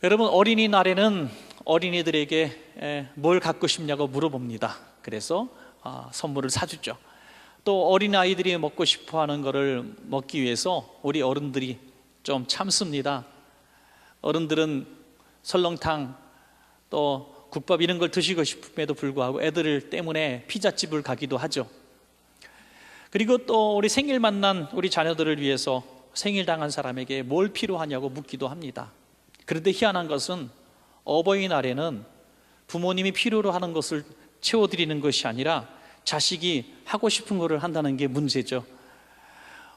여러분, 어린이날에는 어린이들에게 뭘 갖고 싶냐고 물어봅니다. 그래서 선물을 사주죠. 또 어린아이들이 먹고 싶어하는 것을 먹기 위해서 우리 어른들이 좀 참습니다. 어른들은 설렁탕 또 국밥 이런 걸 드시고 싶음에도 불구하고 애들 때문에 피자집을 가기도 하죠. 그리고 또 우리 생일 만난 우리 자녀들을 위해서 생일 당한 사람에게 뭘 필요하냐고 묻기도 합니다. 그런데 희한한 것은 어버이날에는 부모님이 필요로 하는 것을 채워드리는 것이 아니라 자식이 하고 싶은 것을 한다는 게 문제죠.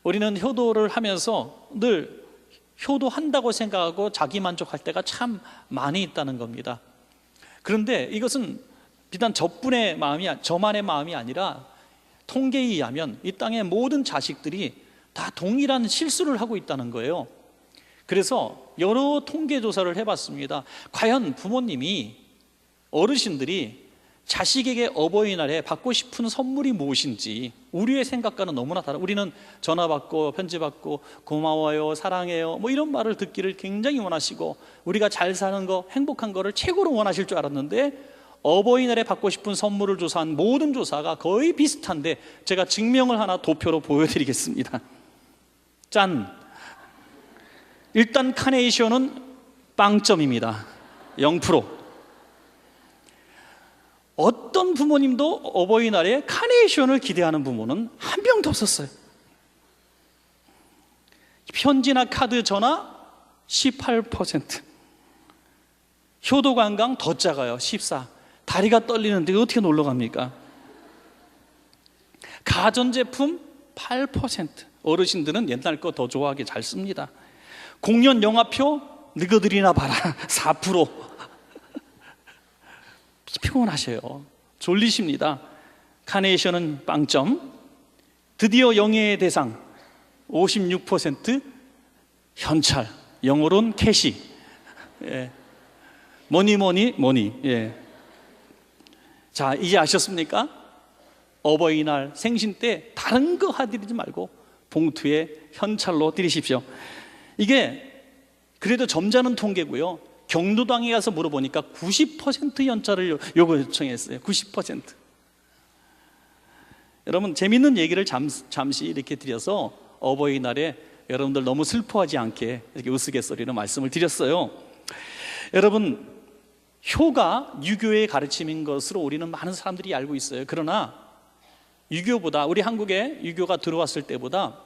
우리는 효도를 하면서 늘 효도한다고 생각하고 자기 만족할 때가 참 많이 있다는 겁니다. 그런데 이것은 비단 저만의 마음이 아니라 통계에 의하면 이 땅의 모든 자식들이 다 동일한 실수를 하고 있다는 거예요. 그래서 여러 통계 조사를 해봤습니다. 과연 부모님이, 어르신들이 자식에게 어버이날에 받고 싶은 선물이 무엇인지 우리의 생각과는 너무나 다르다. 우리는 전화 받고 편지 받고 고마워요, 사랑해요 뭐 이런 말을 듣기를 굉장히 원하시고 우리가 잘 사는 거, 행복한 거를 최고로 원하실 줄 알았는데 어버이날에 받고 싶은 선물을 조사한 모든 조사가 거의 비슷한데 제가 증명을 하나 도표로 보여드리겠습니다. 짠! 일단 카네이션은 빵점입니다. 0%. 어떤 부모님도 어버이날에 카네이션을 기대하는 부모는 한 명도 없었어요. 편지나 카드, 전화 18%. 효도관광 더 작아요. 14%. 다리가 떨리는데 어떻게 놀러 갑니까? 가전제품 8%. 어르신들은 옛날 거 더 좋아하게 잘 씁니다. 공연 영화표 너희들이나 봐라 4%. 피곤하셔요. 졸리십니다. 카네이션은 빵점. 드디어 영예의 대상 56% 현찰, 영어로는 캐시. 예. 뭐니. 예. 자, 이제 아셨습니까? 어버이날 생신 때 다른 거 하드리지 말고 봉투에 현찰로 드리십시오. 이게 그래도 점잖은 통계고요. 경로당에 가서 물어보니까 90% 연차를 요청했어요. 90%. 여러분, 재밌는 얘기를 잠시 이렇게 드려서 어버이날에 여러분들 너무 슬퍼하지 않게 이렇게 우스갯소리로 말씀을 드렸어요. 여러분, 효가 유교의 가르침인 것으로 우리는 많은 사람들이 알고 있어요. 그러나 유교보다, 우리 한국에 유교가 들어왔을 때보다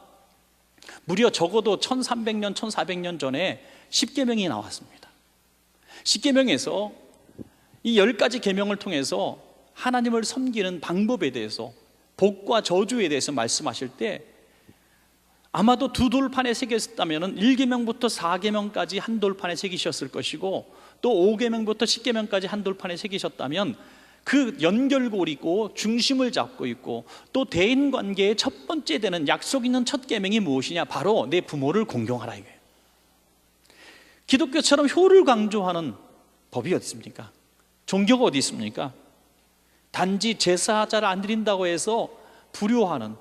무려 적어도 1300년, 1400년 전에 10계명이 나왔습니다. 10계명에서 이 10가지 계명을 통해서 하나님을 섬기는 방법에 대해서, 복과 저주에 대해서 말씀하실 때 아마도 두 돌판에 새겼다면 1계명부터 4계명까지 한 돌판에 새기셨을 것이고 또 5계명부터 10계명까지 한 돌판에 새기셨다면 그 연결고리고 중심을 잡고 있고 또 대인관계의 첫 번째 되는 약속 있는 첫 계명이 무엇이냐? 바로 내 부모를 공경하라 이거예요. 기독교처럼 효를 강조하는 법이 어디 있습니까? 종교가 어디 있습니까? 단지 제사자를 안 드린다고 해서 불효하는,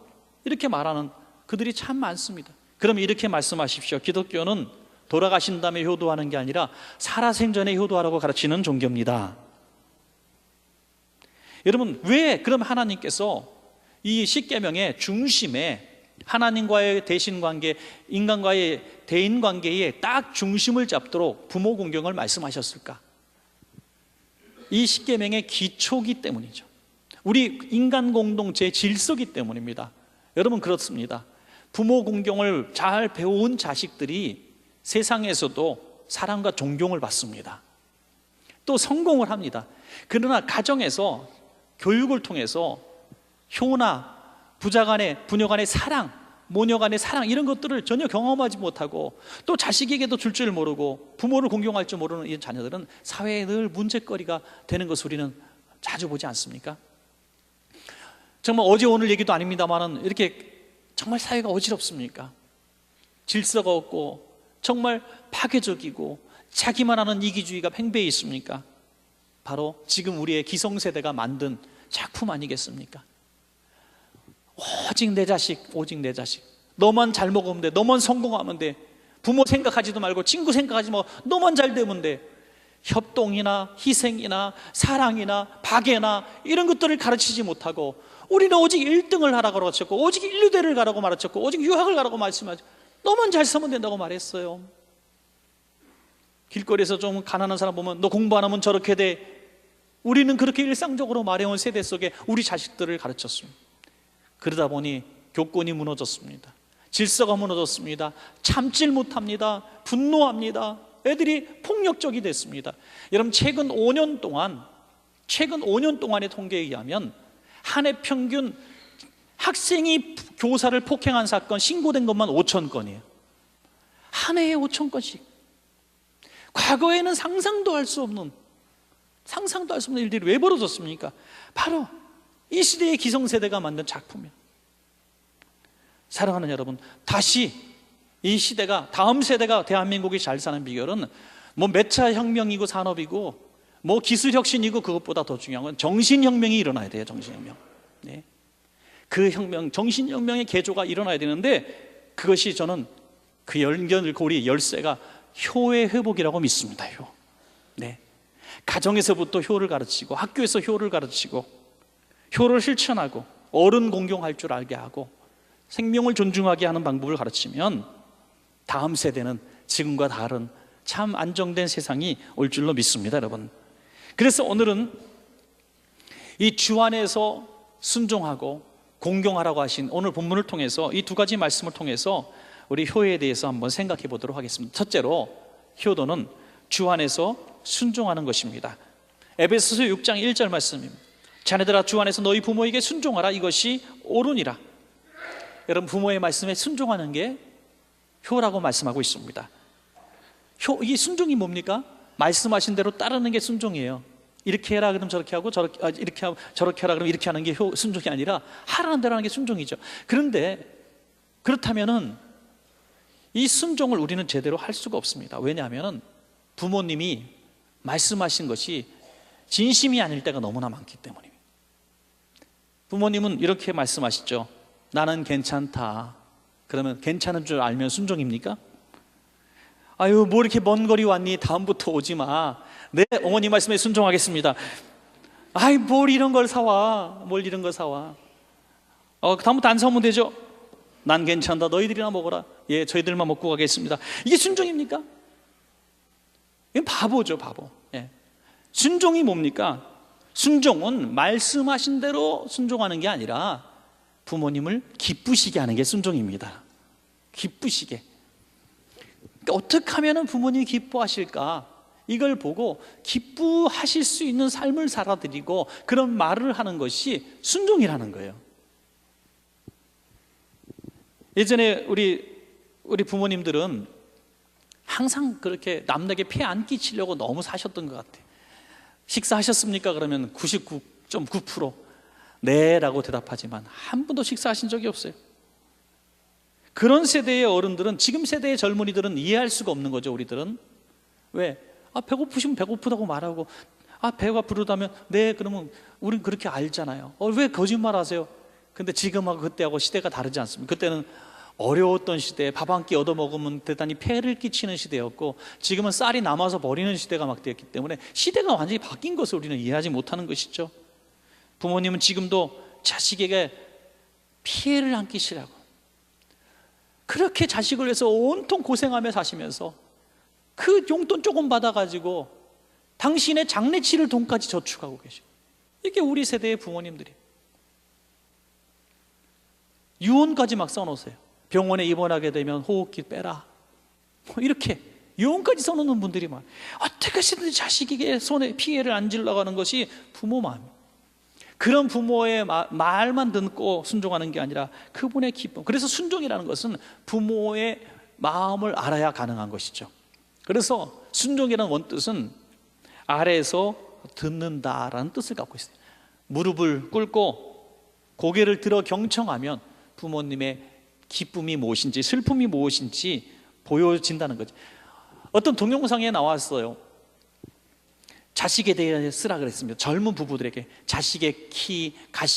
이렇게 말하는 그들이 참 많습니다. 그럼 이렇게 말씀하십시오. 기독교는 돌아가신 다음에 효도하는 게 아니라 살아생전에 효도하라고 가르치는 종교입니다. 여러분, 왜 그럼 하나님께서 이 십계명의 중심에 하나님과의 대신관계, 인간과의 대인관계에 딱 중심을 잡도록 부모 공경을 말씀하셨을까? 이 십계명의 기초기 때문이죠. 우리 인간 공동체의 질서기 때문입니다. 여러분, 그렇습니다. 부모 공경을 잘 배운 자식들이 세상에서도 사랑과 존경을 받습니다. 또 성공을 합니다. 그러나 가정에서 교육을 통해서 효나 부자간의, 부녀간의 사랑, 모녀간의 사랑 이런 것들을 전혀 경험하지 못하고 또 자식에게도 줄 줄 모르고 부모를 공경할 줄 모르는 이 자녀들은 사회에 늘 문제거리가 되는 것을 우리는 자주 보지 않습니까? 정말 어제 오늘 얘기도 아닙니다만은 이렇게 정말 사회가 어지럽습니까? 질서가 없고 정말 파괴적이고 자기만 하는 이기주의가 팽배해 있습니까? 바로 지금 우리의 기성세대가 만든 작품 아니겠습니까? 오직 내 자식, 오직 내 자식. 너만 잘 먹으면 돼, 너만 성공하면 돼. 부모 생각하지도 말고 친구 생각하지 말고 너만 잘 되면 돼. 협동이나 희생이나 사랑이나 박애나 이런 것들을 가르치지 못하고 우리는 오직 1등을 하라고 가르쳤고 오직 인류대를 가라고 가르쳤고 오직 유학을 가라고 말씀하죠. 너만 잘 살면 된다고 말했어요. 길거리에서 좀 가난한 사람 보면 너 공부 안 하면 저렇게 돼. 우리는 그렇게 일상적으로 말해온 세대 속에 우리 자식들을 가르쳤습니다. 그러다 보니 교권이 무너졌습니다. 질서가 무너졌습니다. 참질 못합니다. 분노합니다. 애들이 폭력적이 됐습니다. 여러분 최근 5년 동안의 통계에 의하면 한 해 평균 학생이 교사를 폭행한 사건 신고된 것만 5천 건이에요. 한 해에 5천 건씩. 과거에는 상상도 할 수 없는 일들이 왜 벌어졌습니까? 바로 이 시대의 기성세대가 만든 작품이에요. 사랑하는 여러분, 다시 이 시대가, 다음 세대가 대한민국이 잘 사는 비결은 뭐 몇 차 혁명이고 산업이고 뭐 기술혁신이고 그것보다 더 중요한 건 정신혁명이 일어나야 돼요. 정신혁명. 네. 그 혁명, 정신혁명의 개조가 일어나야 되는데 그것이 저는 그 연결고리 열쇠가 효의 회복이라고 믿습니다. 효. 네. 가정에서부터 효를 가르치고 학교에서 효를 가르치고 효를 실천하고 어른 공경할 줄 알게 하고 생명을 존중하게 하는 방법을 가르치면 다음 세대는 지금과 다른 참 안정된 세상이 올 줄로 믿습니다, 여러분. 그래서 오늘은 이 주 안에서 순종하고 공경하라고 하신 오늘 본문을 통해서 이 두 가지 말씀을 통해서 우리 효에 대해서 한번 생각해 보도록 하겠습니다. 첫째로 효도는 주 안에서 순종하는 것입니다. 에베소서 6장 1절 말씀입니다. 자네들아 주 안에서 너희 부모에게 순종하라. 이것이 옳으니라. 여러분, 부모의 말씀에 순종하는 게 효라고 말씀하고 있습니다. 이 순종이 뭡니까? 말씀하신 대로 따르는 게 순종이에요. 이렇게 해라 그러면 저렇게 하고 이렇게 하고 저렇게 하라 그러면 이렇게 하는 게 순종이 아니라 하라는 대로 하는 게 순종이죠. 그런데 그렇다면은 이 순종을 우리는 제대로 할 수가 없습니다. 왜냐하면 부모님이 말씀하신 것이 진심이 아닐 때가 너무나 많기 때문입니다. 부모님은 이렇게 말씀하시죠. 나는 괜찮다. 그러면 괜찮은 줄 알면 순종입니까? 아유, 뭐 이렇게 먼 거리 왔니? 다음부터 오지 마. 네, 어머니 말씀에 순종하겠습니다. 아이, 뭘 이런 걸 사와. 다음부터 안 사오면 되죠. 난 괜찮다. 너희들이나 먹어라. 예, 저희들만 먹고 가겠습니다. 이게 순종입니까? 이건 바보죠, 바보. 예. 순종이 뭡니까? 순종은 말씀하신 대로 순종하는 게 아니라 부모님을 기쁘시게 하는 게 순종입니다. 기쁘시게. 그러니까 어떻게 하면 부모님이 기뻐하실까? 이걸 보고 기뻐하실 수 있는 삶을 살아드리고 그런 말을 하는 것이 순종이라는 거예요. 예전에 우리 부모님들은 항상 그렇게 남에게 폐 안 끼치려고 너무 사셨던 것 같아요. 식사하셨습니까? 그러면 99.9% 네라고 대답하지만 한 번도 식사하신 적이 없어요. 그런 세대의 어른들은 지금 세대의 젊은이들은 이해할 수가 없는 거죠. 우리들은 왜? 배고프시면 배고프다고 말하고 배가 부르다면 네 그러면 우린 그렇게 알잖아요. 왜 거짓말하세요? 근데 지금하고 그때하고 시대가 다르지 않습니까? 그때는 어려웠던 시대에 밥 한 끼 얻어먹으면 대단히 폐를 끼치는 시대였고 지금은 쌀이 남아서 버리는 시대가 막 되었기 때문에 시대가 완전히 바뀐 것을 우리는 이해하지 못하는 것이죠. 부모님은 지금도 자식에게 피해를 안 끼치라고 그렇게 자식을 위해서 온통 고생하며 사시면서 그 용돈 조금 받아가지고 당신의 장례 치를 돈까지 저축하고 계시고 이게 우리 세대의 부모님들이 유언까지 막 써놓으세요. 병원에 입원하게 되면 호흡기 빼라 이렇게 유언까지 써놓는 분들이 많아요. 어떻게 하시든지 자식에게 손에 피해를 안 주려고 하는 것이 부모 마음이에요. 그런 부모의 말만 듣고 순종하는 게 아니라 그분의 기쁨. 그래서 순종이라는 것은 부모의 마음을 알아야 가능한 것이죠. 그래서 순종이라는 원뜻은 아래에서 듣는다라는 뜻을 갖고 있어요. 무릎을 꿇고 고개를 들어 경청하면 부모님의 기쁨이 무엇인지 슬픔이 무엇인지 보여진다는 거죠. 어떤 동영상에 나왔어요. 자식에 대해 쓰라 그랬습니다. 젊은 부부들에게 자식의 키,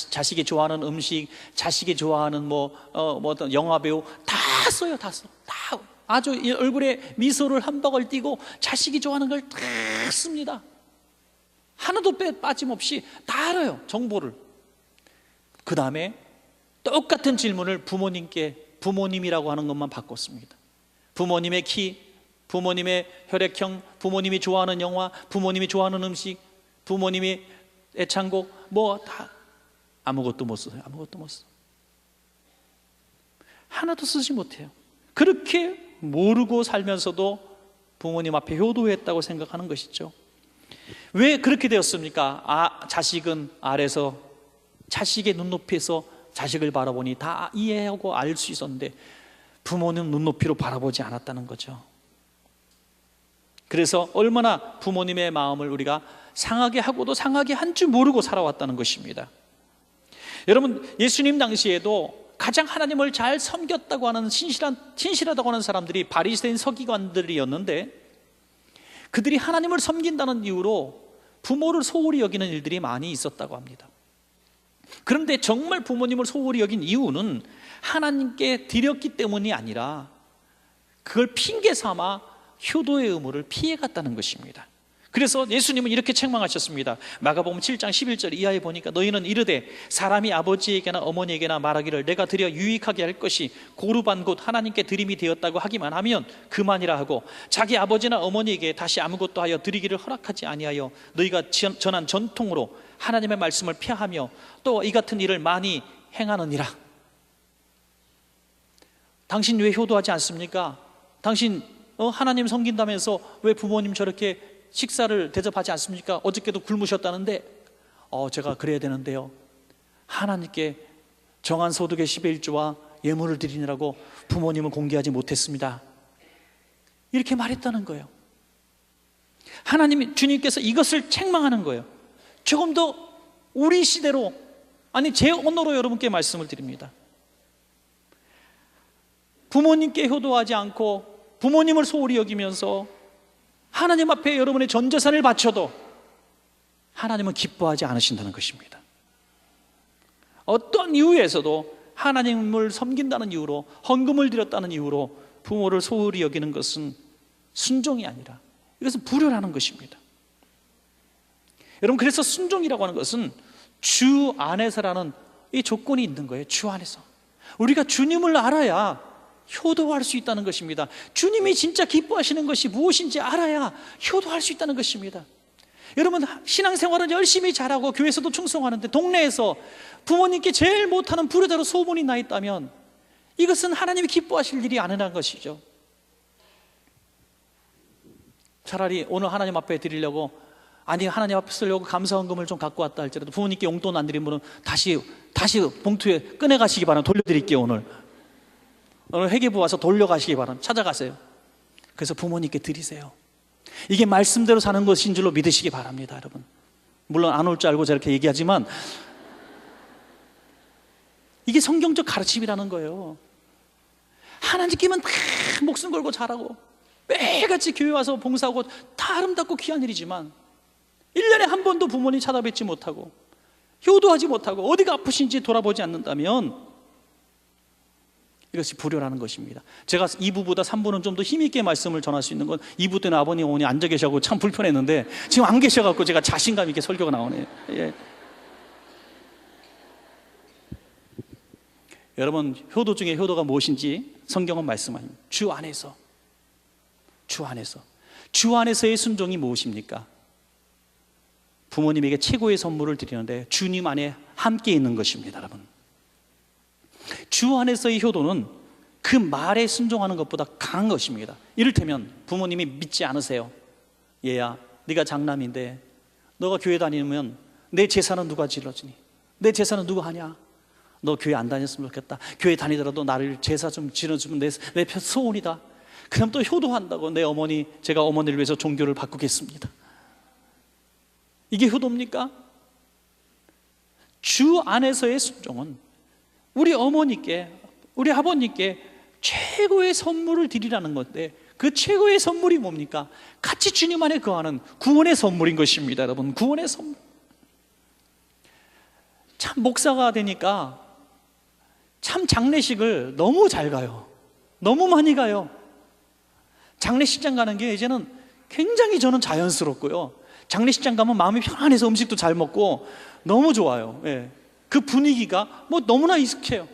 자식이 좋아하는 음식, 자식이 좋아하는 어떤 영화 배우 다 써요. 다 써. 다 아주 이 얼굴에 미소를 한 방울 띄고 자식이 좋아하는 걸 다 씁니다. 하나도 빠짐없이 다 알아요, 정보를. 그 다음에 똑같은 질문을 부모님이라고 하는 것만 바꿨습니다. 부모님의 키, 부모님의 혈액형, 부모님이 좋아하는 영화, 부모님이 좋아하는 음식, 부모님이 애창곡, 뭐 다 아무것도 못 써요. 아무것도 못 써. 하나도 쓰지 못해요. 그렇게 모르고 살면서도 부모님 앞에 효도했다고 생각하는 것이죠. 왜 그렇게 되었습니까? 자식은 아래서, 자식의 눈높이에서 자식을 바라보니 다 이해하고 알 수 있었는데 부모는 눈높이로 바라보지 않았다는 거죠. 그래서 얼마나 부모님의 마음을 우리가 상하게 하고도 상하게 한 줄 모르고 살아왔다는 것입니다. 여러분, 예수님 당시에도 가장 하나님을 잘 섬겼다고 하는 신실하다고 하는 사람들이 바리새인 서기관들이었는데, 그들이 하나님을 섬긴다는 이유로 부모를 소홀히 여기는 일들이 많이 있었다고 합니다. 그런데 정말 부모님을 소홀히 여긴 이유는 하나님께 드렸기 때문이 아니라 그걸 핑계 삼아 효도의 의무를 피해갔다는 것입니다. 그래서 예수님은 이렇게 책망하셨습니다. 마가복음 7장 11절 이하에 보니까 너희는 이르되 사람이 아버지에게나 어머니에게나 말하기를 내가 드려 유익하게 할 것이 고르반 곧 하나님께 드림이 되었다고 하기만 하면 그만이라 하고 자기 아버지나 어머니에게 다시 아무것도 하여 드리기를 허락하지 아니하여 너희가 전한 전통으로 하나님의 말씀을 폐하며 또 이 같은 일을 많이 행하느니라. 당신 왜 효도하지 않습니까? 당신 하나님 섬긴다면서 왜 부모님 저렇게 식사를 대접하지 않습니까? 어저께도 굶으셨다는데 제가 그래야 되는데요, 하나님께 정한 소득의 10의 1조와 예물을 드리느라고 부모님을 공개하지 못했습니다. 이렇게 말했다는 거예요. 주님께서 이것을 책망하는 거예요. 조금 더 우리 시대로, 아니 제 언어로 여러분께 말씀을 드립니다. 부모님께 효도하지 않고 부모님을 소홀히 여기면서 하나님 앞에 여러분의 전 재산을 바쳐도 하나님은 기뻐하지 않으신다는 것입니다. 어떤 이유에서도 하나님을 섬긴다는 이유로, 헌금을 드렸다는 이유로 부모를 소홀히 여기는 것은 순종이 아니라 이것은 불효라는 것입니다. 여러분, 그래서 순종이라고 하는 것은 주 안에서라는 이 조건이 있는 거예요. 주 안에서 우리가 주님을 알아야 효도할 수 있다는 것입니다. 주님이 진짜 기뻐하시는 것이 무엇인지 알아야 효도할 수 있다는 것입니다. 여러분, 신앙생활은 열심히 잘하고 교회에서도 충성하는데 동네에서 부모님께 제일 못하는 불효자로 소문이 나 있다면 이것은 하나님이 기뻐하실 일이 아니라는 것이죠. 차라리 오늘 하나님 앞에 드리려고, 아니 하나님 앞에 쓰려고 감사헌금을 좀 갖고 왔다 할지라도 부모님께 용돈 안 드린 분은 다시 봉투에 꺼내가시기 바랍니다. 돌려드릴게요. 오늘 회계부 와서 돌려가시기 바랍니다. 찾아가세요. 그래서 부모님께 드리세요. 이게 말씀대로 사는 것인 줄로 믿으시기 바랍니다. 여러분, 물론 안 올 줄 알고 저렇게 얘기하지만 이게 성경적 가르침이라는 거예요. 하나님께만 다 목숨 걸고 잘하고 매일같이 교회 와서 봉사하고 다 아름답고 귀한 일이지만 1년에 한 번도 부모님 찾아뵙지 못하고 효도하지 못하고 어디가 아프신지 돌아보지 않는다면 이것이 불효라는 것입니다. 제가 2부보다 3부는 좀 더 힘있게 말씀을 전할 수 있는 건 2부 때는 아버님 어머니 앉아 계셔서 참 불편했는데 지금 안 계셔갖고 제가 자신감 있게 설교가 나오네요. 예. 여러분, 효도 중에 효도가 무엇인지 성경은 말씀합니다. 주 안에서의 순종이 무엇입니까? 부모님에게 최고의 선물을 드리는데 주님 안에 함께 있는 것입니다. 여러분, 주 안에서의 효도는 그 말에 순종하는 것보다 강한 것입니다. 이를테면 부모님이 믿지 않으세요. 얘야, 네가 장남인데 너가 교회 다니면 내 재산은 누가 질러주니? 내 재산은 누가 하냐? 너 교회 안 다녔으면 좋겠다. 교회 다니더라도 나를 제사 좀 지어주면 내 소원이다. 그럼 또 효도한다고 제가 어머니를 위해서 종교를 바꾸겠습니다. 이게 효도입니까? 주 안에서의 순종은 우리 어머니께, 우리 아버님께 최고의 선물을 드리라는 건데, 그 최고의 선물이 뭡니까? 같이 주님 안에 거하는 구원의 선물인 것입니다. 여러분, 구원의 선물. 참 목사가 되니까 참 장례식을 너무 잘 가요. 너무 많이 가요. 장례식장 가는 게 이제는 굉장히 저는 자연스럽고요. 장례식장 가면 마음이 편안해서 음식도 잘 먹고 너무 좋아요. 예. 그 분위기가 뭐 너무나 익숙해요.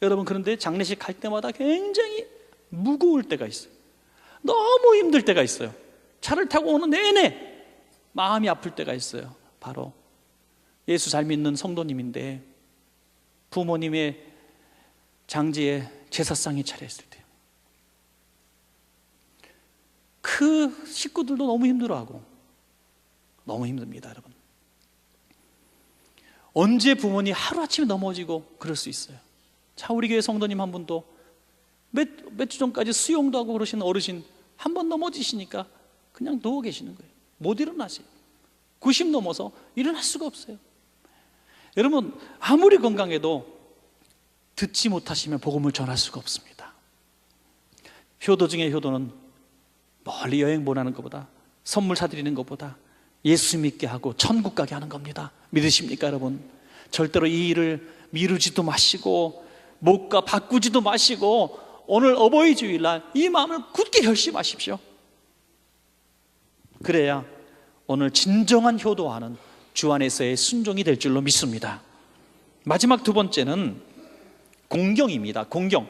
여러분, 그런데 장례식 갈 때마다 굉장히 무거울 때가 있어요. 너무 힘들 때가 있어요. 차를 타고 오는 내내 마음이 아플 때가 있어요. 바로 예수 잘 믿는 성도님인데 부모님의 장지에 제사상이 차려있을 때 그 식구들도 너무 힘들어하고 너무 힘듭니다. 여러분, 언제 부모님 하루아침에 넘어지고 그럴 수 있어요. 자, 우리 교회 성도님 한 분도 몇 주 전까지 수영도 하고 그러시는 어르신 한 번 넘어지시니까 그냥 누워 계시는 거예요. 못 일어나세요. 90 넘어서 일어날 수가 없어요. 여러분, 아무리 건강해도 듣지 못하시면 복음을 전할 수가 없습니다. 효도 중에 효도는 멀리 여행 보내는 것보다, 선물 사드리는 것보다 예수 믿게 하고 천국 가게 하는 겁니다. 믿으십니까, 여러분? 절대로 이 일을 미루지도 마시고 못가 바꾸지도 마시고 오늘 어버이 주일날 이 마음을 굳게 결심하십시오. 그래야 오늘 진정한 효도하는 주 안에서의 순종이 될 줄로 믿습니다. 마지막 두 번째는 공경입니다. 공경.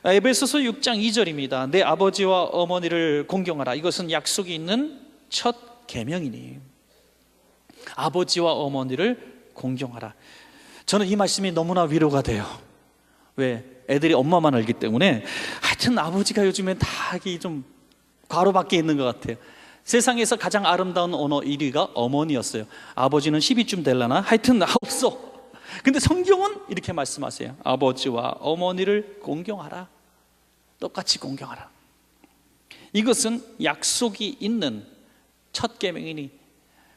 에베소서 6장 2절입니다. 내 아버지와 어머니를 공경하라. 이것은 약속이 있는 첫 계명이니. 아버지와 어머니를 공경하라. 저는 이 말씀이 너무나 위로가 돼요. 왜? 애들이 엄마만 알기 때문에. 하여튼 아버지가 요즘엔 다 좀 과로밖에 있는 것 같아요. 세상에서 가장 아름다운 언어 1위가 어머니였어요. 아버지는 10위쯤 될라나? 하여튼 없어. 근데 성경은 이렇게 말씀하세요. 아버지와 어머니를 공경하라. 똑같이 공경하라. 이것은 약속이 있는 첫 계명이니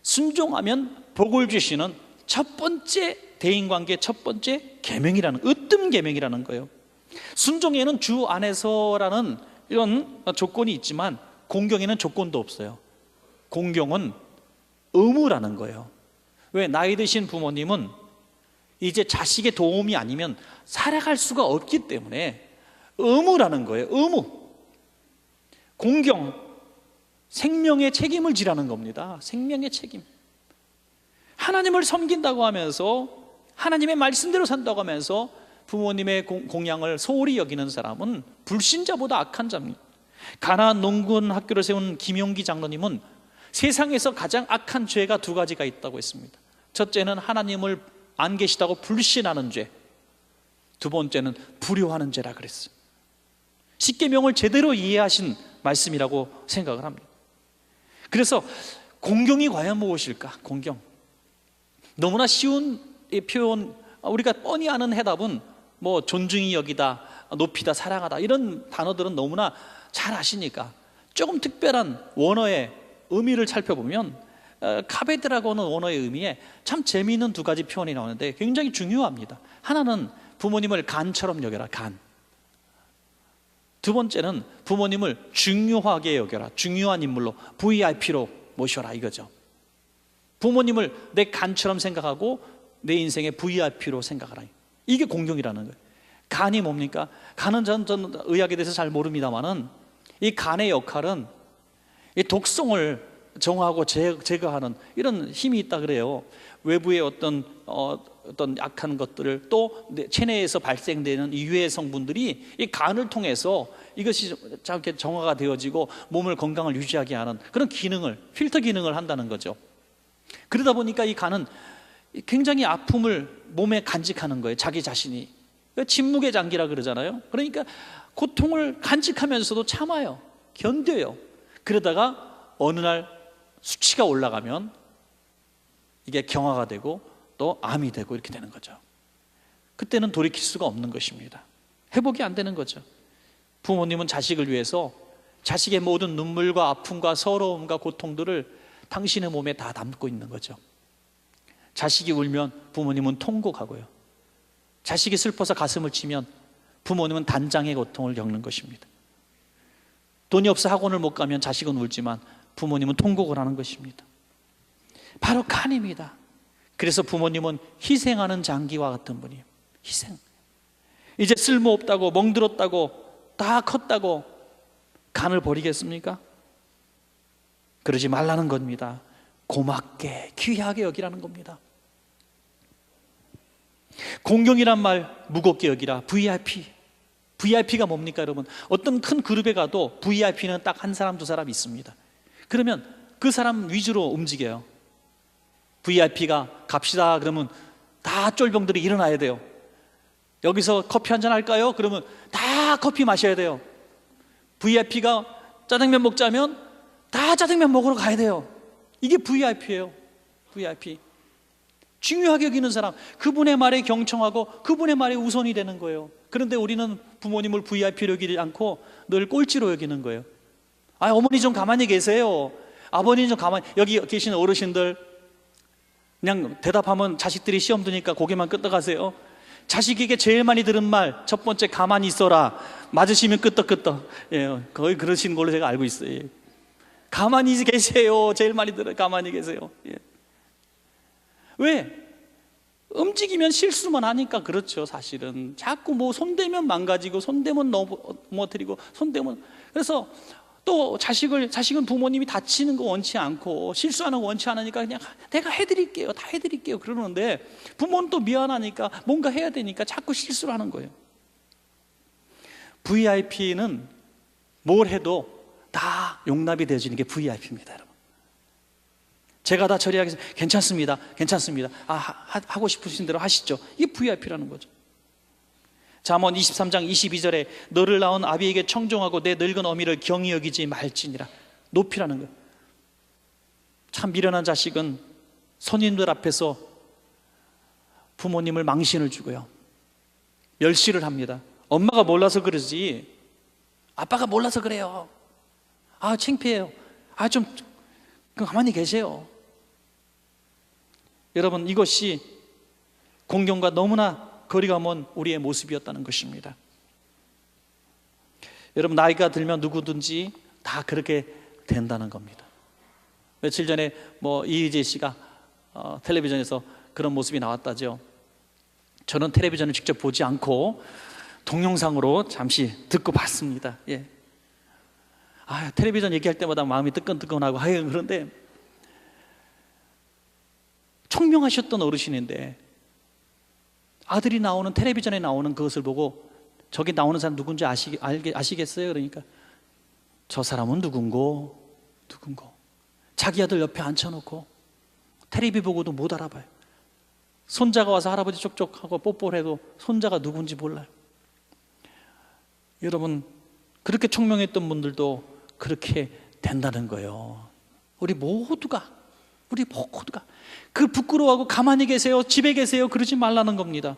순종하면 복을 주시는 첫 번째 대인관계 첫 번째 계명이라는, 으뜸 계명이라는 거예요. 순종에는 주 안에서라는 이런 조건이 있지만 공경에는 조건도 없어요. 공경은 의무라는 거예요. 왜? 나이 드신 부모님은 이제 자식의 도움이 아니면 살아갈 수가 없기 때문에 의무라는 거예요. 의무. 공경, 생명의 책임을 지라는 겁니다. 생명의 책임. 하나님을 섬긴다고 하면서 하나님의 말씀대로 산다고 하면서 부모님의 공양을 소홀히 여기는 사람은 불신자보다 악한 자입니다. 가나안 농군 학교를 세운 김용기 장로님은 세상에서 가장 악한 죄가 두 가지가 있다고 했습니다. 첫째는 하나님을 안 계시다고 불신하는 죄, 두 번째는 불효하는 죄라 그랬어요. 십계명을 제대로 이해하신 말씀이라고 생각을 합니다. 그래서 공경이 과연 무엇일까? 공경. 너무나 쉬운 이 표현, 우리가 뻔히 아는 해답은 뭐 존중히 여기다, 높이다, 사랑하다 이런 단어들은 너무나 잘 아시니까 조금 특별한 원어의 의미를 살펴보면 카베드라고 하는 원어의 의미에 참 재미있는 두 가지 표현이 나오는데 굉장히 중요합니다. 하나는 부모님을 간처럼 여겨라, 간. 두 번째는 부모님을 중요하게 여겨라, 중요한 인물로 VIP로 모셔라 이거죠. 부모님을 내 간처럼 생각하고 내 인생의 VIP로 생각하라. 이게 공경이라는 거예요. 간이 뭡니까? 간은 저는 의학에 대해서 잘 모릅니다만은 이 간의 역할은 이 독성을 정화하고 제거하는 이런 힘이 있다 그래요. 외부의 어떤 약한 것들을 또 체내에서 발생되는 유해 성분들이 이 간을 통해서 이것이 이렇게 정화가 되어지고 몸을 건강을 유지하게 하는 그런 기능을, 필터 기능을 한다는 거죠. 그러다 보니까 이 간은 굉장히 아픔을 몸에 간직하는 거예요. 자기 자신이. 침묵의 장기라 그러잖아요. 그러니까 고통을 간직하면서도 참아요. 견뎌요. 그러다가 어느 날 수치가 올라가면 이게 경화가 되고 또 암이 되고 이렇게 되는 거죠. 그때는 돌이킬 수가 없는 것입니다. 회복이 안 되는 거죠. 부모님은 자식을 위해서 자식의 모든 눈물과 아픔과 서러움과 고통들을 당신의 몸에 다 담고 있는 거죠. 자식이 울면 부모님은 통곡하고요. 자식이 슬퍼서 가슴을 치면 부모님은 단장의 고통을 겪는 것입니다. 돈이 없어 학원을 못 가면 자식은 울지만 부모님은 통곡을 하는 것입니다. 바로 간입니다. 그래서 부모님은 희생하는 장기와 같은 분이에요. 희생. 이제 쓸모없다고 멍들었다고 다 컸다고 간을 버리겠습니까? 그러지 말라는 겁니다. 고맙게 귀하게 여기라는 겁니다. 공경이란 말 무겁게 여기라. VIP가 뭡니까 여러분? 어떤 큰 그룹에 가도 VIP는 딱 한 사람 두 사람 있습니다. 그러면 그 사람 위주로 움직여요. VIP가 갑시다 그러면 다 쫄병들이 일어나야 돼요. 여기서 커피 한잔 할까요? 그러면 다 커피 마셔야 돼요. VIP가 짜장면 먹자면 다 짜장면 먹으러 가야 돼요. 이게 VIP예요. VIP. 중요하게 여기는 사람, 그분의 말에 경청하고 그분의 말에 우선이 되는 거예요. 그런데 우리는 부모님을 VIP로 여기지 않고 늘 꼴찌로 여기는 거예요. 아, 어머니 좀 가만히 계세요. 아버님 좀 가만히. 여기 계시는 어르신들 그냥 대답하면 자식들이 시험 드니까 고개만 끄덕하세요. 자식에게 제일 많이 들은 말 첫 번째, 가만히 있어라. 맞으시면 끄덕끄덕. 예, 거의 그러신 걸로 제가 알고 있어요. 예. 가만히 계세요. 제일 많이 들어요. 가만히 계세요. 예. 왜? 움직이면 실수만 하니까 그렇죠. 사실은 자꾸 뭐 손대면 망가지고, 손대면 넘어뜨리고, 손대면. 그래서 또 자식은 부모님이 다치는 거 원치 않고 실수하는 거 원치 않으니까 그냥 내가 해드릴게요, 다 해드릴게요 그러는데, 부모는 또 미안하니까 뭔가 해야 되니까 자꾸 실수를 하는 거예요. VIP는 뭘 해도 다 용납이 되어지는 게 VIP입니다, 여러분. 제가 다 처리하겠습니다. 괜찮습니다. 하고 싶으신 대로 하시죠. 이게 VIP라는 거죠. 잠언 23장 22절에 너를 낳은 아비에게 청종하고 내 늙은 어미를 경히 여기지 말지니라. 높이라는 거예요. 참 미련한 자식은 선임들 앞에서 부모님을 망신을 주고요, 멸시를 합니다. 엄마가 몰라서 그러지 아빠가 몰라서 그래요. 아, 창피해요. 아, 좀 가만히 계세요. 여러분, 이것이 공경과 너무나 거리가 먼 우리의 모습이었다는 것입니다. 여러분, 나이가 들면 누구든지 다 그렇게 된다는 겁니다. 며칠 전에 이희재 씨가 텔레비전에서 그런 모습이 나왔다죠. 저는 텔레비전을 직접 보지 않고 동영상으로 잠시 듣고 봤습니다. 예. 텔레비전 얘기할 때마다 마음이 뜨끈뜨끈하고 그런데 총명하셨던 어르신인데 아들이 나오는, 텔레비전에 나오는 그것을 보고 저기 나오는 사람 누군지 아시겠어요? 그러니까 저 사람은 누군고. 자기 아들 옆에 앉혀놓고 텔레비 보고도 못 알아봐요. 손자가 와서 할아버지 쪽쪽하고 뽀뽀를 해도 손자가 누군지 몰라요. 여러분, 그렇게 총명했던 분들도 그렇게 된다는 거예요. 우리 모두가 그 부끄러워하고 가만히 계세요, 집에 계세요 그러지 말라는 겁니다.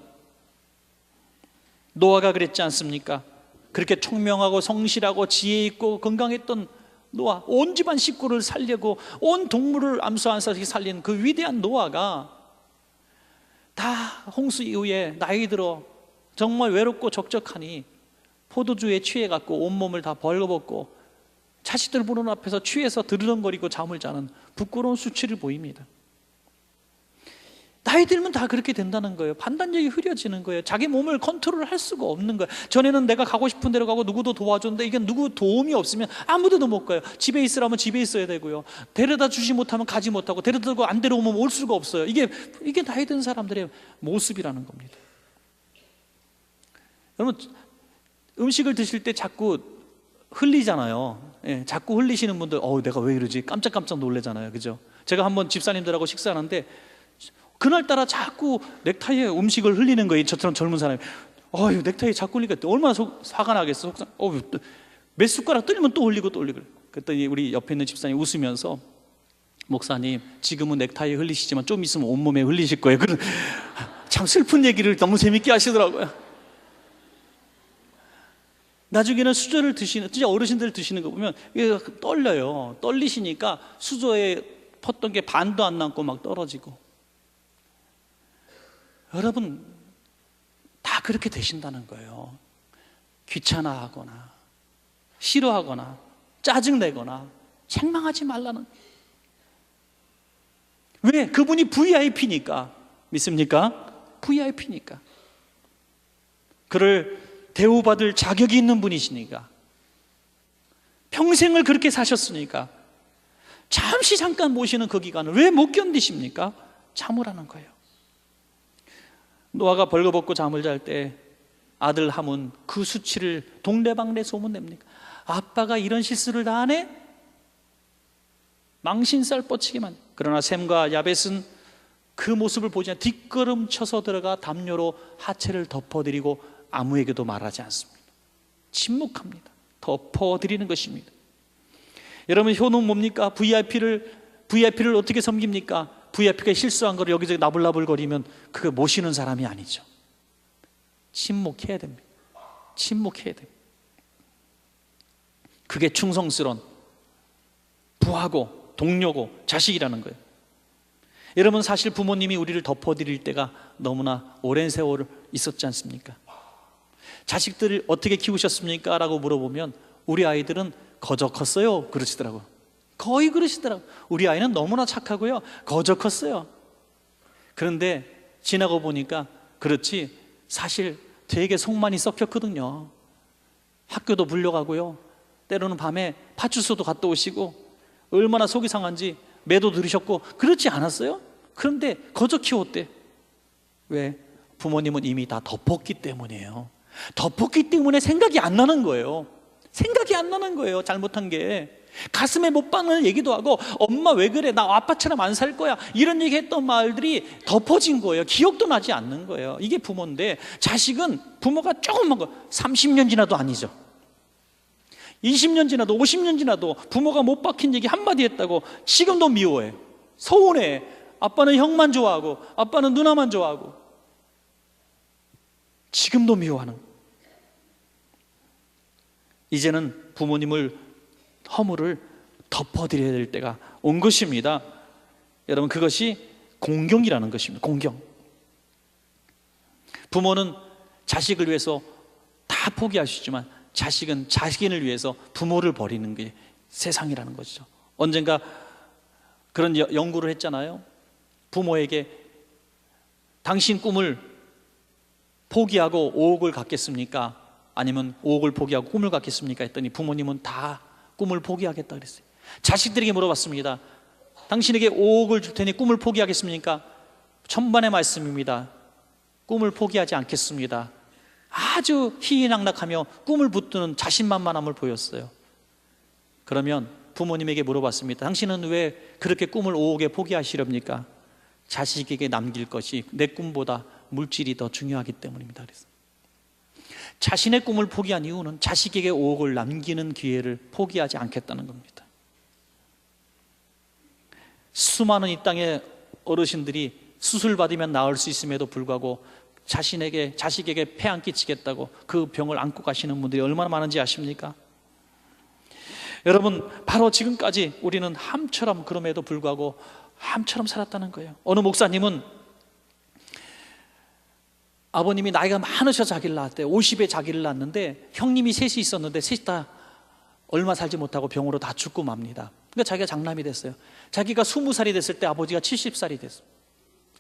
노아가 그랬지 않습니까? 그렇게 총명하고 성실하고 지혜 있고 건강했던 노아, 온 집안 식구를 살려고 온 동물을 암수하면서 살린 그 위대한 노아가 다 홍수 이후에 나이 들어 정말 외롭고 적적하니 포도주에 취해갖고 온몸을 다 벌거벗고 자식들 보는 앞에서 취해서 드르렁거리고 잠을 자는 부끄러운 수치를 보입니다. 나이 들면 다 그렇게 된다는 거예요. 판단력이 흐려지는 거예요. 자기 몸을 컨트롤할 수가 없는 거예요. 전에는 내가 가고 싶은 데로 가고 누구도 도와줬는데 이게 누구 도움이 없으면 아무데도 못 가요. 집에 있으라면 집에 있어야 되고요, 데려다 주지 못하면 가지 못하고, 데려다고 안 데려오면 올 수가 없어요. 이게 나이 든 사람들의 모습이라는 겁니다. 여러분, 음식을 드실 때 자꾸 흘리잖아요. 예, 자꾸 흘리시는 분들, 내가 왜 이러지? 깜짝깜짝 놀라잖아요. 그죠? 제가 한번 집사님들하고 식사하는데 그날따라 자꾸 넥타이에 음식을 흘리는 거예요. 저처럼 젊은 사람이. 넥타이에 자꾸 흘리니까 얼마나 화가 나겠어. 몇 숟가락 뜨면 또 흘리고 또 흘리고. 그랬더니 우리 옆에 있는 집사님이 웃으면서, 목사님, 지금은 넥타이에 흘리시지만 좀 있으면 온몸에 흘리실 거예요. 참 슬픈 얘기를 너무 재밌게 하시더라고요. 나중에는 수저를 드시는, 진짜 어르신들 드시는 거 보면 이게 떨려요. 떨리시니까 수저에 펐던 게 반도 안 남고 막 떨어지고. 여러분, 다 그렇게 되신다는 거예요. 귀찮아하거나 싫어하거나 짜증내거나 책망하지 말라는. 왜? 그분이 VIP니까. 믿습니까? VIP니까. 그를 대우받을 자격이 있는 분이시니까, 평생을 그렇게 사셨으니까 잠깐 모시는 그 기간을 왜 못 견디십니까? 참으라는 거예요. 노아가 벌거벗고 잠을 잘 때 아들 함은 그 수치를 동네방네 소문냅니까? 아빠가 이런 실수를 다 하네? 망신살 뻗치기만. 그러나 셈과 야벳은 그 모습을 보지 않고 뒷걸음쳐서 들어가 담요로 하체를 덮어드리고 아무에게도 말하지 않습니다. 침묵합니다. 덮어드리는 것입니다. 여러분, 효는 뭡니까? VIP를 어떻게 섬깁니까? VIP가 실수한 걸 여기저기 나불나불거리면 그거 모시는 사람이 아니죠. 침묵해야 됩니다. 침묵해야 됩니다. 그게 충성스러운 부하고 동료고 자식이라는 거예요. 여러분, 사실 부모님이 우리를 덮어드릴 때가 너무나 오랜 세월 있었지 않습니까? 자식들을 어떻게 키우셨습니까? 라고 물어보면 우리 아이들은 거저 컸어요 그러시더라고요. 거의 그러시더라고요. 우리 아이는 너무나 착하고요, 거저 컸어요. 그런데 지나고 보니까 그렇지, 사실 되게 속만이 썩혔거든요. 학교도 불려가고요, 때로는 밤에 파출소도 갔다 오시고, 얼마나 속이 상한지 매도 들으셨고 그렇지 않았어요? 그런데 거저 키웠대. 왜? 부모님은 이미 다 덮었기 때문이에요. 덮었기 때문에 생각이 안 나는 거예요. 생각이 안 나는 거예요. 잘못한 게. 가슴에 못 박는 얘기도 하고, 엄마 왜 그래, 나 아빠처럼 안 살 거야, 이런 얘기 했던 말들이 덮어진 거예요. 기억도 나지 않는 거예요. 이게 부모인데, 자식은 부모가 조금만 30년 지나도 아니죠. 20년 지나도 50년 지나도 부모가 못 박힌 얘기 한마디 했다고 지금도 미워해, 서운해. 아빠는 형만 좋아하고 아빠는 누나만 좋아하고 지금도 미워하는. 이제는 부모님을, 허물을 덮어드려야 될 때가 온 것입니다. 여러분, 그것이 공경이라는 것입니다. 공경. 부모는 자식을 위해서 다 포기하시지만 자식은 자신을 위해서 부모를 버리는 게 세상이라는 것이죠. 언젠가 그런 연구를 했잖아요. 부모에게 당신 꿈을 포기하고 5억을 갖겠습니까? 아니면 5억을 포기하고 꿈을 갖겠습니까? 했더니 부모님은 다 꿈을 포기하겠다 그랬어요. 자식들에게 물어봤습니다. 당신에게 5억을 줄 테니 꿈을 포기하겠습니까? 천반의 말씀입니다. 꿈을 포기하지 않겠습니다. 아주 희희낙낙하며 꿈을 붙드는 자신만만함을 보였어요. 그러면 부모님에게 물어봤습니다. 당신은 왜 그렇게 꿈을 5억에 포기하시렵니까? 자식에게 남길 것이 내 꿈보다 물질이 더 중요하기 때문입니다. 그래서 자신의 꿈을 포기한 이유는 자식에게 5억을 남기는 기회를 포기하지 않겠다는 겁니다. 수많은 이 땅의 어르신들이 수술 받으면 나을 수 있음에도 불구하고 자식에게 폐 안 끼치겠다고 그 병을 안고 가시는 분들이 얼마나 많은지 아십니까? 여러분, 바로 지금까지 우리는 함처럼, 그럼에도 불구하고 함처럼 살았다는 거예요. 어느 목사님은 아버님이 나이가 많으셔서 자기를 낳았대요. 50에 자기를 낳았는데 형님이 셋이 있었는데 셋이 다 얼마 살지 못하고 병으로 다 죽고 맙니다. 그러니까 자기가 장남이 됐어요. 자기가 20살이 됐을 때 아버지가 70살이 됐어요.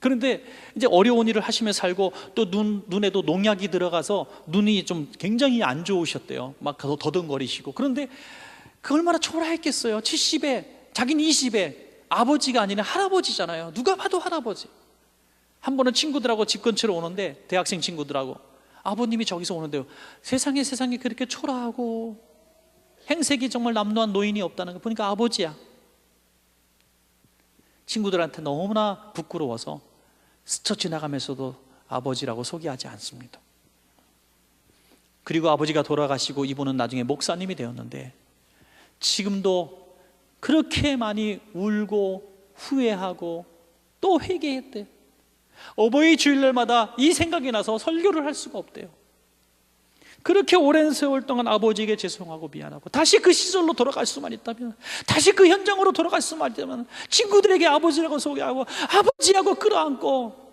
그런데 이제 어려운 일을 하시며 살고 또 눈에도 농약이 들어가서 눈이 좀 굉장히 안 좋으셨대요. 막 더듬거리시고. 그런데 그 얼마나 초라했겠어요. 70에, 자기는 20에, 아버지가 아니라 할아버지잖아요. 누가 봐도 할아버지. 한 번은 친구들하고 집 근처로 오는데, 대학생 친구들하고, 아버님이 저기서 오는데요, 세상에 그렇게 초라하고 행색이 정말 남루한 노인이 없다는 거 보니까 아버지야. 친구들한테 너무나 부끄러워서 스쳐 지나가면서도 아버지라고 소개하지 않습니다. 그리고 아버지가 돌아가시고 이분은 나중에 목사님이 되었는데, 지금도 그렇게 많이 울고 후회하고 또 회개했대요. 어버이 주일날마다 이 생각이 나서 설교를 할 수가 없대요. 그렇게 오랜 세월 동안 아버지에게 죄송하고 미안하고, 다시 그 시절로 돌아갈 수만 있다면, 다시 그 현장으로 돌아갈 수만 있다면 친구들에게 아버지라고 소개하고 아버지하고 끌어안고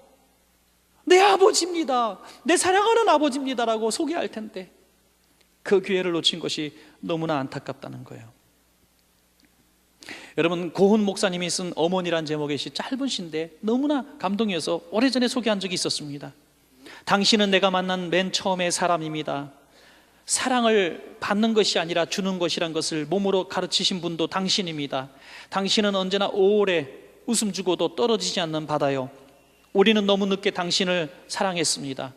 내 아버지입니다, 내 사랑하는 아버지입니다라고 소개할 텐데 그 기회를 놓친 것이 너무나 안타깝다는 거예요. 여러분, 고훈 목사님이 쓴 어머니란 제목의 시, 짧은 시인데 너무나 감동이어서 오래전에 소개한 적이 있었습니다. 당신은 내가 만난 맨 처음의 사람입니다. 사랑을 받는 것이 아니라 주는 것이란 것을 몸으로 가르치신 분도 당신입니다. 당신은 언제나 오래 웃음 주고도 떨어지지 않는 바다요. 우리는 너무 늦게 당신을 사랑했습니다.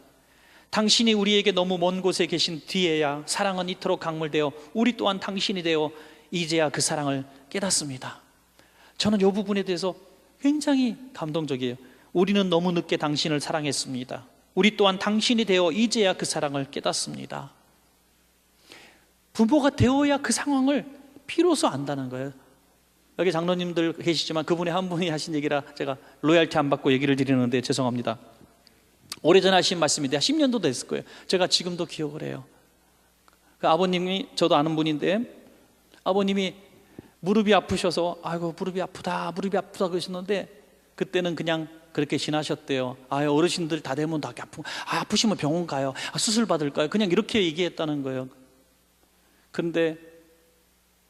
당신이 우리에게 너무 먼 곳에 계신 뒤에야 사랑은 이토록 강물되어 우리 또한 당신이 되어 이제야 그 사랑을 깨닫습니다. 저는 이 부분에 대해서 굉장히 감동적이에요. 우리는 너무 늦게 당신을 사랑했습니다. 우리 또한 당신이 되어 이제야 그 사랑을 깨닫습니다. 부모가 되어야 그 상황을 비로소 안다는 거예요. 여기 장로님들 계시지만 그분의 한 분이 하신 얘기라 제가 로얄티 안 받고 얘기를 드리는데 죄송합니다. 오래전에 하신 말씀인데 10년도 됐을 거예요. 제가 지금도 기억을 해요. 그 아버님이, 저도 아는 분인데, 아버님이 무릎이 아프셔서 아이고 무릎이 아프다 그러셨는데, 그때는 그냥 그렇게 지나셨대요. 어르신들 다 되면 다 아프고, 아프시면 병원 가요. 수술 받을까요? 그냥 이렇게 얘기했다는 거예요. 그런데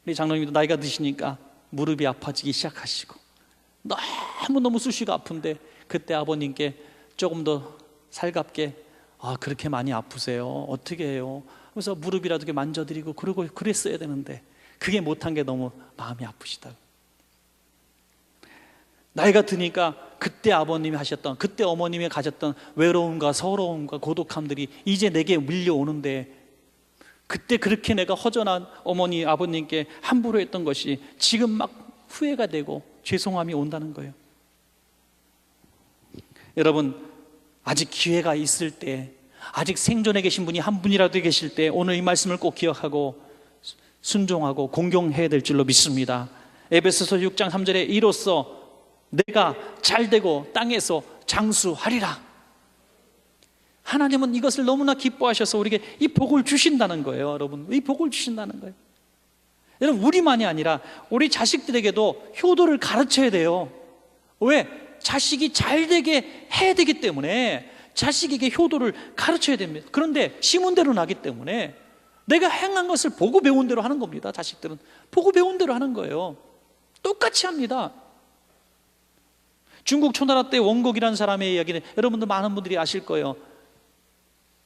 우리 장로님도 나이가 드시니까 무릎이 아파지기 시작하시고 너무너무 수시가 아픈데, 그때 아버님께 조금 더 살갑게 그렇게 많이 아프세요? 어떻게 해요? 그래서 무릎이라도 이렇게 만져드리고 그러고 그랬어야 되는데 그게 못한 게 너무 마음이 아프시다고. 나이가 드니까 그때 아버님이 하셨던, 그때 어머님이 가졌던 외로움과 서러움과 고독함들이 이제 내게 밀려오는데, 그때 그렇게 내가 허전한 어머니 아버님께 함부로 했던 것이 지금 막 후회가 되고 죄송함이 온다는 거예요. 여러분, 아직 기회가 있을 때, 아직 생존해 계신 분이 한 분이라도 계실 때 오늘 이 말씀을 꼭 기억하고 순종하고 공경해야 될 줄로 믿습니다. 에베소서 6장 3절에 이로써 내가 잘되고 땅에서 장수하리라. 하나님은 이것을 너무나 기뻐하셔서 우리에게 이 복을 주신다는 거예요. 여러분, 이 복을 주신다는 거예요. 여러분, 우리만이 아니라 우리 자식들에게도 효도를 가르쳐야 돼요. 왜? 자식이 잘되게 해야 되기 때문에 자식에게 효도를 가르쳐야 됩니다. 그런데 심은 대로 나기 때문에 내가 행한 것을 보고 배운 대로 하는 겁니다. 자식들은 보고 배운 대로 하는 거예요. 똑같이 합니다. 중국 초나라 때 원곡이라는 사람의 이야기는 여러분들 많은 분들이 아실 거예요.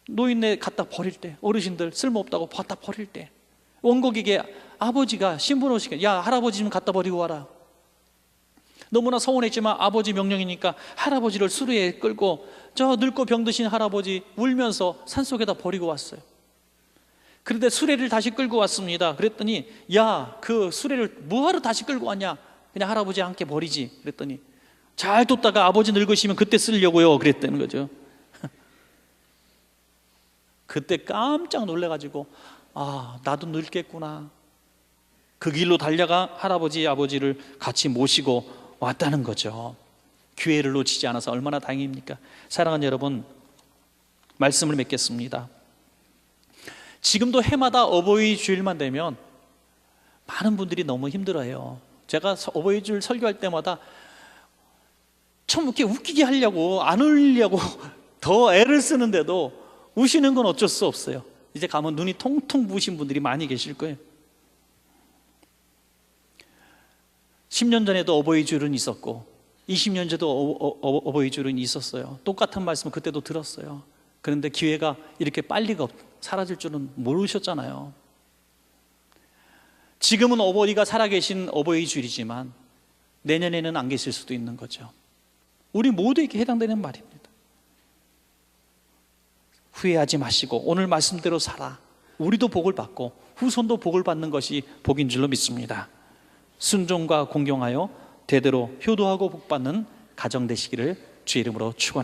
노인네 갖다 버릴 때, 어르신들 쓸모없다고 갖다 버릴 때 원곡에게 아버지가 신부로 시켜, 야 할아버지 좀 갖다 버리고 와라. 너무나 서운했지만 아버지 명령이니까 할아버지를 수레에 끌고 저 늙고 병드신 할아버지 울면서 산속에다 버리고 왔어요. 그런데 수레를 다시 끌고 왔습니다. 그랬더니 야, 그 수레를 뭐하러 다시 끌고 왔냐? 그냥 할아버지와 함께 버리지. 그랬더니 잘 뒀다가 아버지 늙으시면 그때 쓰려고요. 그랬다는 거죠. 그때 깜짝 놀래가지고 나도 늙겠구나. 그 길로 달려가 할아버지 아버지를 같이 모시고 왔다는 거죠. 기회를 놓치지 않아서 얼마나 다행입니까? 사랑하는 여러분, 말씀을 맺겠습니다. 지금도 해마다 어버이 주일만 되면 많은 분들이 너무 힘들어해요. 제가 어버이 주일 설교할 때마다 좀 이렇게 웃기게 하려고 안 울려고 더 애를 쓰는데도 우시는 건 어쩔 수 없어요. 이제 가면 눈이 통통 부으신 분들이 많이 계실 거예요. 10년 전에도 어버이 주일은 있었고 20년 전에도 어버이 주일은 있었어요. 똑같은 말씀 그때도 들었어요. 그런데 기회가 이렇게 빨리 사라질 줄은 모르셨잖아요. 지금은 어버이가 살아계신 어버이 주일이지만 내년에는 안 계실 수도 있는 거죠. 우리 모두에게 해당되는 말입니다. 후회하지 마시고 오늘 말씀대로 살아. 우리도 복을 받고 후손도 복을 받는 것이 복인 줄로 믿습니다. 순종과 공경하여 대대로 효도하고 복받는 가정 되시기를 주의 이름으로 축원합니다.